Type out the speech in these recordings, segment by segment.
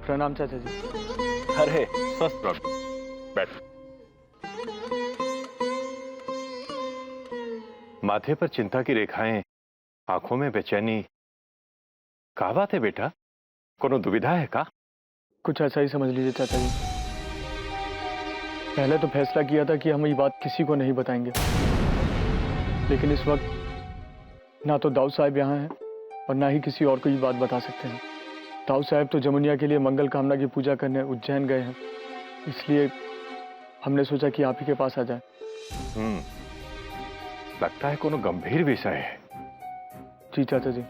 प्रणाम चाचा जी। अरे स्वस्थ प्रभु, बैठ। माथे पर चिंता की रेखाएं, आंखों में बेचैनी, क्या बात है बेटा? कोनो दुविधा है का? कुछ ऐसा ही समझ लीजिए चाचा जी। पहले तो फैसला किया था कि हम ये बात किसी को नहीं बताएंगे, लेकिन इस वक्त ना तो दाऊद साहब यहाँ हैं और ना ही किसी और को ये बात बता सकते हैं। दाऊद साहब तो जमुनिया के लिए मंगल कामना की पूजा करने उज्जैन गए हैं, इसलिए हमने सोचा कि आप ही के पास आ जाए। लगता है कोनो गंभीर विषय है। जी चाचा जी,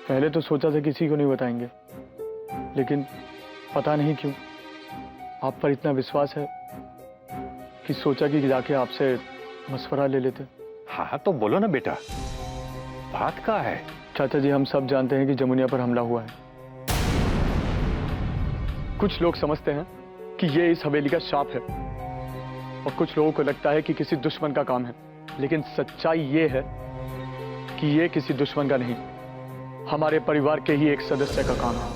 पहले तो सोचा था किसी को नहीं बताएंगे, लेकिन पता नहीं क्यों आप पर इतना विश्वास है कि सोचा कि जाके आपसे मशवरा ले लेते। हाँ तो बोलो ना बेटा, बात क्या है? चाचा जी, हम सब जानते हैं कि जमुनिया पर हमला हुआ है। कुछ लोग समझते हैं कि ये इस हवेली का शाप है और कुछ लोगों को लगता है कि किसी दुश्मन का काम है, लेकिन सच्चाई ये है कि ये किसी दुश्मन का नहीं, हमारे परिवार के ही एक सदस्य का काम है।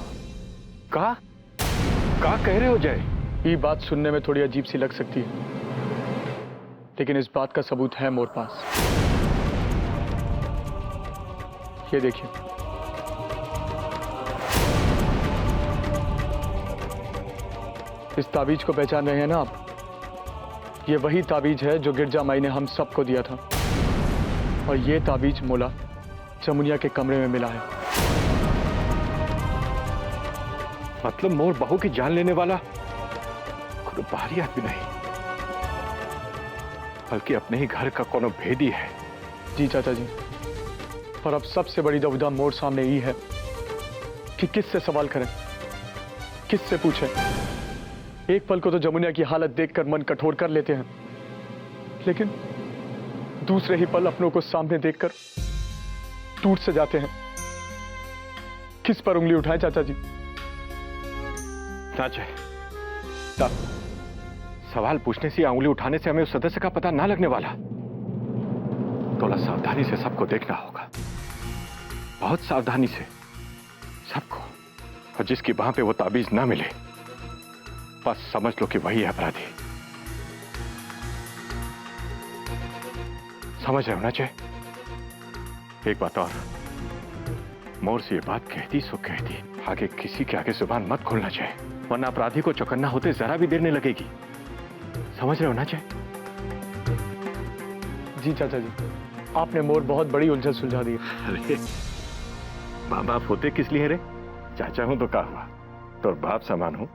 का कह रहे हो जय? ये बात सुनने में थोड़ी अजीब सी लग सकती है, लेकिन इस बात का सबूत है मोर पास। ये देखिए, इस ताबीज को पहचान रहे हैं ना आप? ये वही ताबीज है जो गिरजा माई ने हम सबको दिया था, और ये ताबीज मोला जमुनिया के कमरे में मिला है। मतलब मोर बहू की जान लेने वाला कोनो बाहरी आदमी नहीं, बल्कि अपने ही घर का कोनो भेदी है। जी चाचा जी, पर अब सबसे बड़ी दुविधा मोर सामने ही है कि किससे सवाल करें, किससे पूछें। एक पल को तो जमुनिया की हालत देखकर मन कठोर कर लेते हैं, लेकिन दूसरे ही पल अपनों को सामने देखकर टूट से जाते हैं। किस पर उंगली उठाएं चाचा जी? ना, सवाल पूछने से या उंगली उठाने से हमें उस सदस्य का पता ना लगने वाला। थोड़ा सावधानी से सबको देखना होगा, बहुत सावधानी से सबको, और जिसकी वहां पे वो ताबीज ना मिले बस समझ लो कि वही है अपराधी। समझ रहे हो ना जय? एक बात और, मोर से ये बात कहती सो कहती, आगे किसी के आगे जुबान मत खोलना जय, वरना अपराधी को चौकन्ना होते जरा भी देर नहीं लगेगी। समझ रहे हो ना जय? जी चाचा जी, आपने मोर बहुत बड़ी उलझन सुलझा दी। अरे माँ बाप होते किस लिए रे? चाचा हूं तो क्या हुआ, तो बाप समान हूं,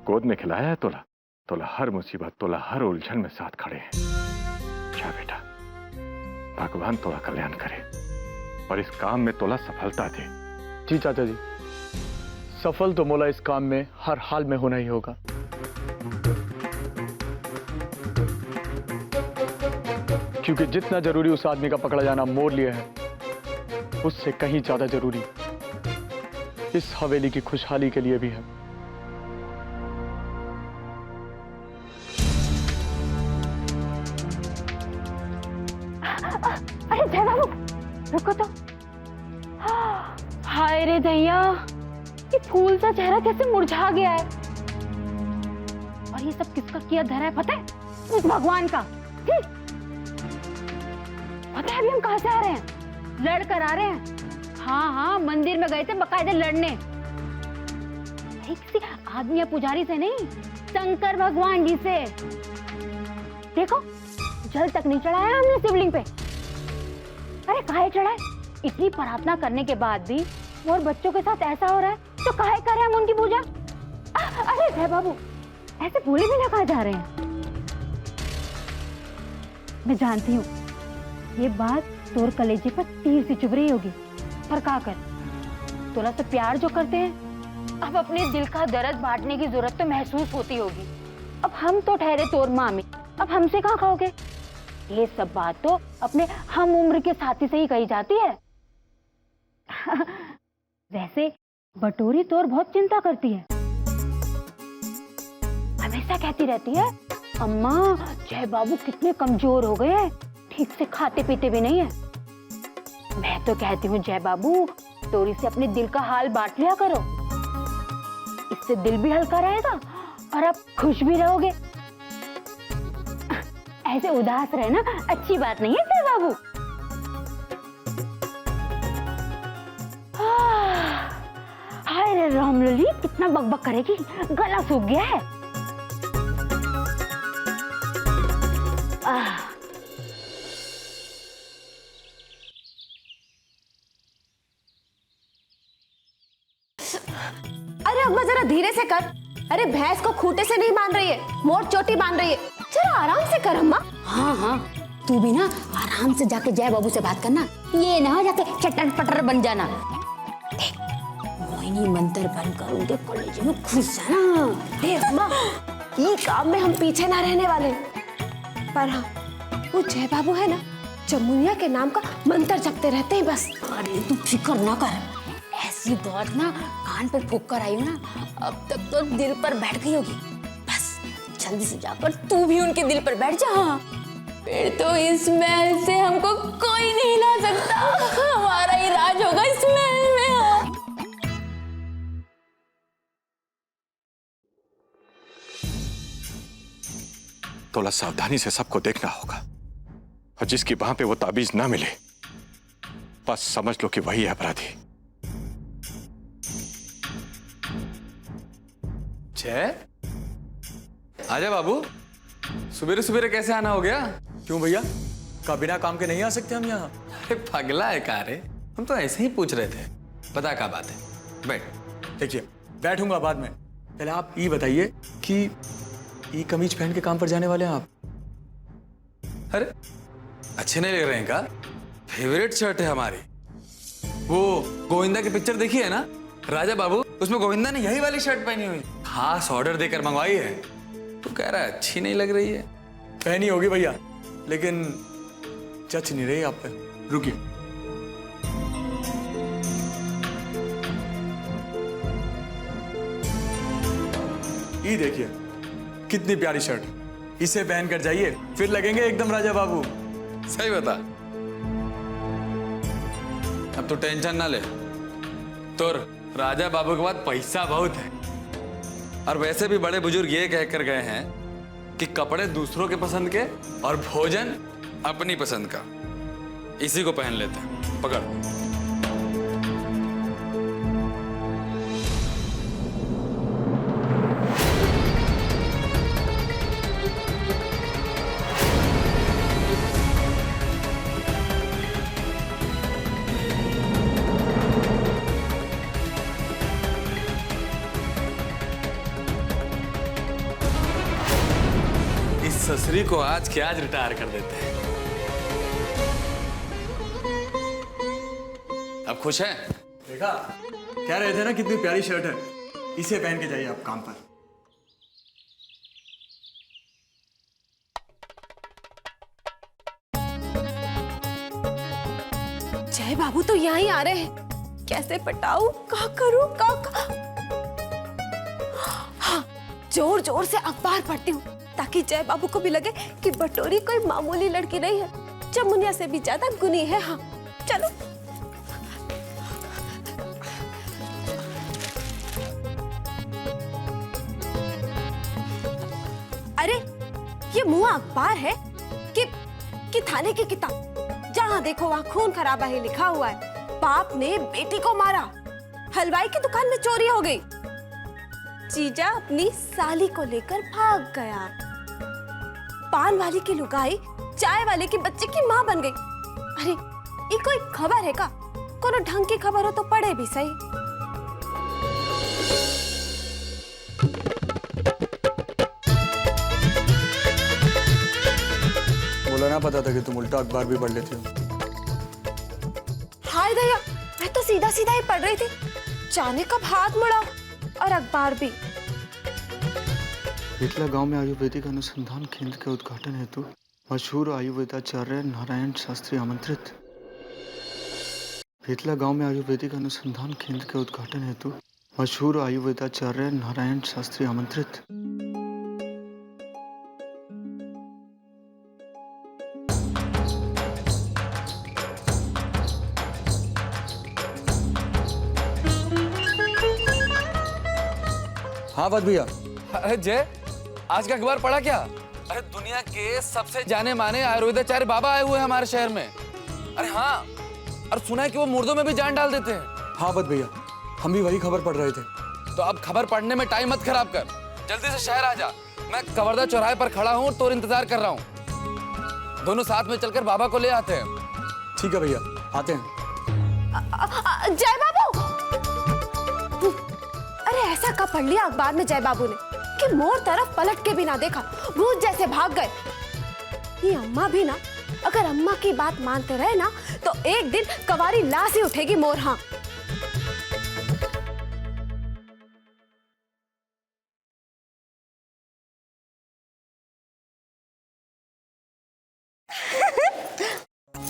गोद में खिलाया है तोला। तोला हर मुसीबत, तोला हर उलझन में साथ खड़े हैं। जा बेटा, भगवान तोला कल्याण करे और इस काम में तोला सफलता दे। जी चाचा जी, सफल तो मोला इस काम में हर हाल में होना ही होगा। क्योंकि जितना जरूरी उस आदमी का पकड़ा जाना मोर लिए है, उससे कहीं ज्यादा जरूरी इस हवेली की खुशहाली के लिए भी है। अरे जय बाबू, रुको तो। हाय रे दैया, ये फूल सा चेहरा कैसे मुरझा गया है? और ये सब किसका किया धरा है पता है? उस भगवान का। पता है अभी हम कहां से आ रहे हैं? लड़ कर आ रहे हैं। हाँ, मंदिर में गए थे बकायदे लड़ने। किसी आदमी या पुजारी से नहीं, शंकर भगवान जी से। देखो, जल तक नहीं चढ़ाया हमने शिवलिंग पे। अरे काहे चढ़ाए? इतनी प्रार्थना करने के बाद भी और बच्चों के साथ ऐसा हो रहा है, तो काहे करें हम उनकी पूजा? अरे जय बाबू, ऐसे पूरे भी ना कहा जा रहे हैं। मैं जानती हूँ ये बात तोर कलेजे पर तीर से चुभ रही होगी, पर का कर, तोरा से प्यार जो करते हैं, अब अपने दिल का दर्द बांटने की जरूरत तो महसूस होती होगी। अब हम तो ठहरे तोर मामी, अब हमसे कहाँ खाओगे? ये सब बात तो अपने हम उम्र के साथी से ही कही जाती है। वैसे बटोरी तोर बहुत चिंता करती है, हमेशा कहती रहती है, अम्मा जय बाबू कितने कमजोर हो गए हैं, ठीक से खाते पीते भी नहीं है। तो कहती हूँ जय बाबू, तोरी से अपने दिल का हाल बांट लिया करो, इससे दिल भी हल्का रहेगा और आप खुश भी रहोगे। ऐसे उदास रहना अच्छी बात नहीं है जय बाबू। हाय रे रामलली, कितना बकबक करेगी, गला सूख गया है। अरे अम्मा जरा धीरे से कर। अरे भैंस को खूंटे से नहीं बांध रही है, मोट चोटी बांध रही है, जरा आराम से कर अम्मा। हाँ हाँ, तू भी ना आराम से जाके जय बाबू से बात करना, ये ना जाके चटर पटर बन जाना। मोहिनी मंत्र बंद कर उनके कॉलेज में घुस जाना। देख अम्मा, ये काम में हम पीछे ना रहने वाले, पर हाँ वो जय बाबू है ना, जमुनिया के नाम का मंत्र जपते रहते हैं बस। अरे तू फिक्र ना कर, ऐसी बात ना कान पे फूंक कर आई हो ना, अब तक तो दिल पर बैठ गई होगी। बस जल्दी से जाकर तू भी उनके दिल पर बैठ जा, फिर तो इस महल से हमको कोई नहीं ला सकता, हमारा ही राज होगा इस महल में। थोड़ा सावधानी से सबको देखना होगा, और जिसकी वहां पे वो ताबीज ना मिले, बस समझ लो कि वही है अपराधी। जय, आजा बाबू, सुबेरे सुबेरे कैसे आना हो गया? क्यों भैया, का बिना काम के नहीं आ सकते हम यहाँ? अरे पगला है का रे, हम तो ऐसे ही पूछ रहे थे। बता क्या बात है, बैठ। देखिए, बैठूंगा बाद में, पहले आप ये बताइए कि ये कमीज पहन के काम पर जाने वाले हैं आप? अरे अच्छे नहीं लग रहे हैं का? फेवरेट शर्ट है हमारी। वो गोविंदा की पिक्चर देखी है ना, राजा बाबू, उसमें गोविंदा ने यही वाली शर्ट पहनी हुई, खास ऑर्डर देकर मंगवाई है। तू कह रहा है अच्छी नहीं लग रही है। पहनी होगी भैया, लेकिन जच नहीं रही आप पे। रुकिए, ये देखिए कितनी प्यारी शर्ट, इसे पहन कर जाइए, फिर लगेंगे एकदम राजा बाबू। सही बता। अब तू टेंशन ना ले, तो राजा बाबू के पास पैसा बहुत है, और वैसे भी बड़े बुजुर्ग ये कहकर गए हैं कि कपड़े दूसरों के पसंद के और भोजन अपनी पसंद का। इसी को पहन लेते हैं, पकड़। ससुरी को आज के आज रिटायर कर देते हैं। अब खुश है? देखा, कह रहे थे ना कितनी प्यारी शर्ट है, इसे पहन के जाइए आप काम पर। जय बाबू तो यहाँ ही आ रहे हैं, कैसे पटाऊं, क्या करूं, हाँ, जोर जोर से अखबार पढ़ती हूँ, ताकि जय बाबू को भी लगे कि बटोरी कोई मामूली लड़की नहीं है, जमुनिया से भी ज्यादा गुनी है। हाँ चलो। अरे ये मुआ अखबार है कि थाने की किताब, जहाँ देखो वहाँ खून खराबा ही लिखा हुआ है। बाप ने बेटी को मारा, हलवाई की दुकान में चोरी हो गई, जीजा अपनी साली को लेकर भाग गया, पान वाली की लुगाई चाय वाले की बच्चे की माँ बन गई। अरे ये कोई खबर है का? कोनो ढंग की खबर हो तो पढ़े भी सही। बोला ना पता था कि तुम उल्टा अखबार भी पढ़ लेती हो। हाय दया, मैं तो सीधा सीधा ही पढ़ रही थी, जाने कब हाथ मुड़ा और अखबार भी। हितला गांव में आयुर्वेदिक अनुसंधान केंद्र के उद्घाटन हेतु मशहूर आयुर्वेदाचार्य नारायण शास्त्री आमंत्रित। हितला गांव में आयुर्वेदिक अनुसंधान केंद्र के उद्घाटन हेतु मशहूर आयुर्वेदाचार्य नारायण शास्त्री आमंत्रित। हाँ बात भैया। अरे जय, आज का अखबार पढ़ा क्या? अरे दुनिया के सबसे जाने माने आयुर्वेदाचार्य बाबा आए हुए हैं हमारे शहर में। अरे हाँ, और सुना है कि वो मुर्दों में भी जान डाल देते हैं। हाँ बात भैया, हम भी वही खबर पढ़ रहे थे। तो अब खबर पढ़ने में टाइम मत खराब कर, जल्दी से शहर आ जा। मैं कवर्धा चौराहे पर खड़ा हूँ और तोर इंतजार कर रहा हूँ। दोनों साथ में चलकर बाबा को ले आते हैं। ठीक है भैया, आते हैं। जय बाबू! अरे ऐसा कब पढ़ लिया अखबार में जय बाबू ने कि मोर तरफ पलट के भी ना देखा, भूत जैसे भाग गए। ये अम्मा भी ना, अगर अम्मा की बात मानते रहे ना तो एक दिन कवारी लाश ही उठेगी मोर। हाँ,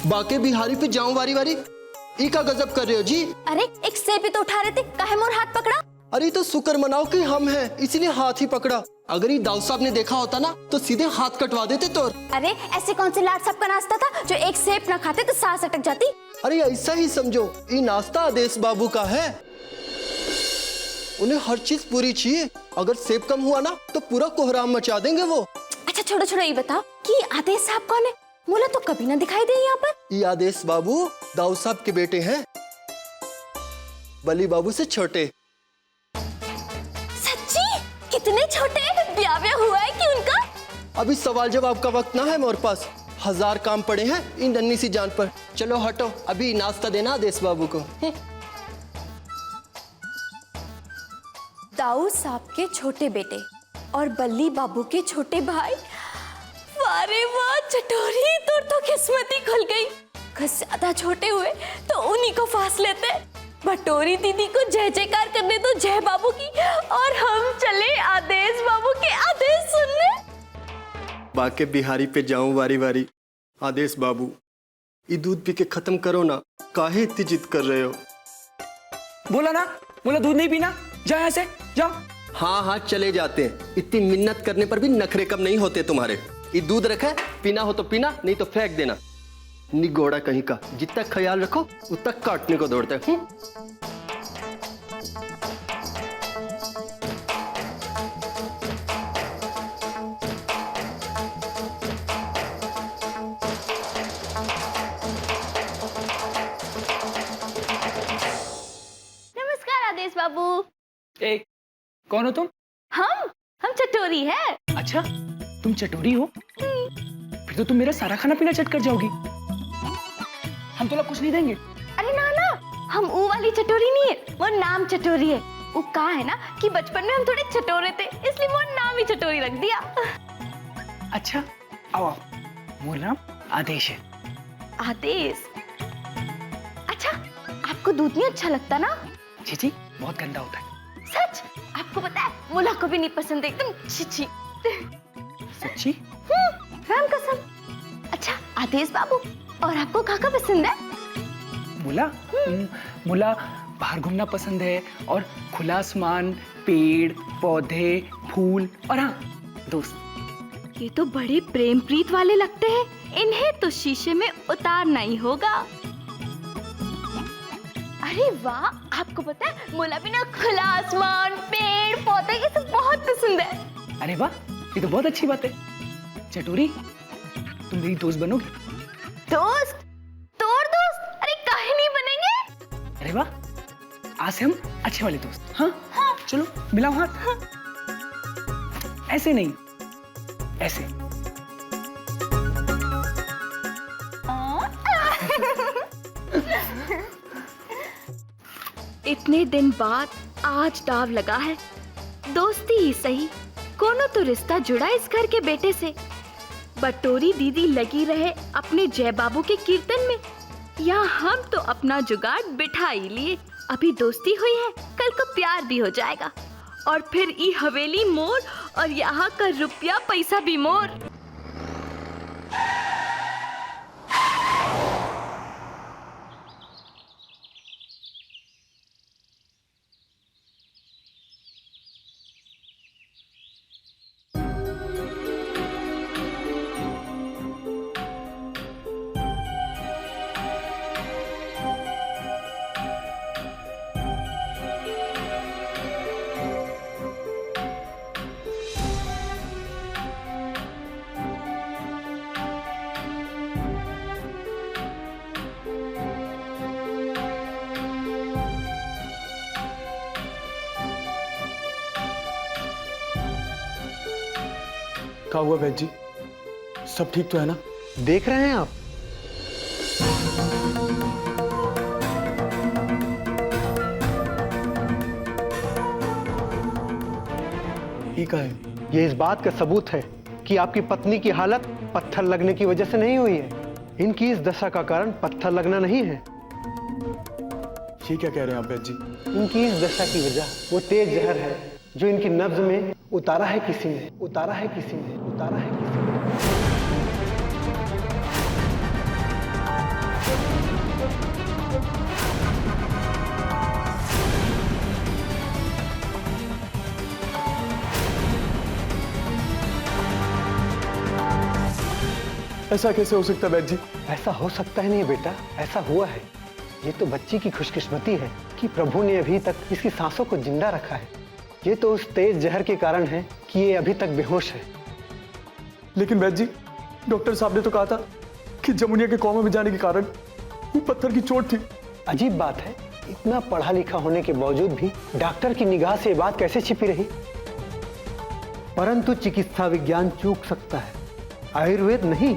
बाके बिहारी पे जाऊं वारी वारी, ई का गजब कर रहे हो जी। अरे एक सेब ही तो उठा रहे थे, काहे मोर हाथ पकड़ा? अरे तो शुक्र मनाओ कि हम हैं, इसलिए हाथ ही पकड़ा। अगर ये दाऊद साहब ने देखा होता ना तो सीधे हाथ कटवा देते तो। अरे ऐसे कौन से लाट साहब का नाश्ता था जो एक सेब ना खाते तो सांस अटक जाती? अरे ऐसा ही समझो, ये नाश्ता आदेश बाबू का है। उन्हें हर चीज पूरी चाहिए। अगर सेब कम हुआ ना तो पूरा कोहराम मचा देंगे वो। अच्छा छोड़ो छोड़ो, ये बताओ कि आदेश साहब कौन है? मुझे तो कभी ना दिखाई दे यहाँ पर। ये आदेश बाबू दाऊद साहब के बेटे हैं, बली बाबू से छोटे। सच्ची? कितने छोटे? ब्याह हुआ है कि उनका? अभी सवाल जवाब का वक्त ना है मेरे पास, 1000 काम पड़े हैं इन नन्ही सी जान पर। चलो हटो, अभी नाश्ता देना आदेश बाबू को। दाऊद साहब के छोटे बेटे और बल्ली बाबू के छोटे भाई। वारे वाह चटोरी, तो किस्मत ही खुल गई। कुछ ज्यादा छोटे हुए तो उन्हीं को फांस लेते। भटोरी दीदी को जय जयकार करने दो जय बाबू की, और हम चले आदेश बाबू के आदेश सुनने। बाके बिहारी पे जाऊं वारी वारी। आदेश बाबू, ये दूध पी के खत्म करो ना, काहे इतनी जिद कर रहे हो? बोला ना, बोला दूध नहीं पीना, जाओ यहाँ से जाओ। हाँ हाँ चले जाते हैं, इतनी मिन्नत करने पर भी नखरे कम नहीं होते तुम्हारे। ये दूध रखा है, पीना हो तो पीना, नहीं तो फेंक देना। निगोड़ा कहीं का, जितना ख्याल रखो उतना काटने को दौड़ता है। नमस्कार आदेश बाबू। ए, कौन हो तुम? हम चटोरी है। अच्छा, तुम चटोरी हो? फिर तो तुम मेरा सारा खाना पीना चट कर जाओगी। हम तो कुछ नहीं देंगे। अरे ना ना, हम वो वाली चटोरी नहीं है, वो नाम चटोरी है। वो कहा है ना कि बचपन में हम थोड़े चटोरे थे, इसलिए वो नाम ही चटोरी रख दिया। अच्छा आओ आओ, वो नाम आदेश है। आदेश? अच्छा, आपको दूध नहीं अच्छा लगता ना? जी जी, बहुत गंदा होता है। सच? आपको पता है मुला को भी नहीं पसंद, एकदम छी छी। सच्ची? राम कसम। अच्छा आदेश बाबू, और आपको क्या पसंद है? मुला? मुला बाहर घूमना पसंद है, और खुला आसमान, पेड़ पौधे, फूल, और हाँ दोस्त। ये तो बड़े प्रेम प्रीत वाले लगते हैं, इन्हें तो शीशे में उतारना ही होगा। अरे वाह, आपको पता है मुला भी ना खुला आसमान, पेड़ पौधे ये सब बहुत पसंद है। अरे वाह, ये तो बहुत अच्छी बात है। चटोरी, तुम मेरी दोस्त बनोगी? दोस्त? तोर दोस्त? अरे काहे नहीं बनेंगे? अरे वाह, आज से हम अच्छे वाले दोस्त। हाँ हाँ, चलो मिलाओ हाथ। हाँ। ऐसे नहीं, ऐसे। इतने दिन बाद आज दाव लगा है, दोस्ती ही सही, कोनो तो रिश्ता जुड़ा इस घर के बेटे से। बटोरी दीदी लगी रहे अपने जय बाबू के कीर्तन में, या हम तो अपना जुगाड़ बिठा ही लिए। अभी दोस्ती हुई है, कल को प्यार भी हो जाएगा, और फिर ई हवेली मोर, और यहाँ का रुपया पैसा भी मोर। क्या हुआ वैद्य जी? सब ठीक तो है ना? देख रहे हैं आप? ठीक है। ये इस बात का सबूत है कि आपकी पत्नी की हालत पत्थर लगने की वजह से नहीं हुई है। इनकी इस दशा का कारण पत्थर लगना नहीं है। ये क्या कह रहे हैं आप वैद्य जी? इनकी इस दशा की वजह वो तेज जहर है जो इनकी नब्ज में उतारा है किसी ने, उतारा है किसी ने, उतारा है किसी ने। ऐसा कैसे हो सकता है वैद्य जी? ऐसा हो सकता है नहीं बेटा, ऐसा हुआ है। ये तो बच्ची की खुशकिस्मती है कि प्रभु ने अभी तक इसकी सांसों को जिंदा रखा है। ये तो उस तेज जहर के कारण है कि ये अभी तक बेहोश है। लेकिन वैद्य जी, डॉक्टर साहब ने तो कहा था कि जमुनिया के कोमा में जाने के कारण वो पत्थर की चोट थी। अजीब बात है, इतना पढ़ा लिखा होने के बावजूद भी डॉक्टर की निगाह से ये बात कैसे छिपी रही? परंतु चिकित्सा विज्ञान चूक सकता है, आयुर्वेद नहीं।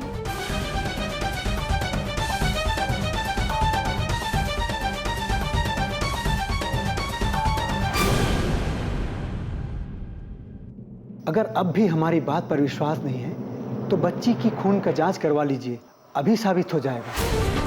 अगर अब भी हमारी बात पर विश्वास नहीं है तो बच्ची की खून का जांच करवा लीजिए, अभी साबित हो जाएगा।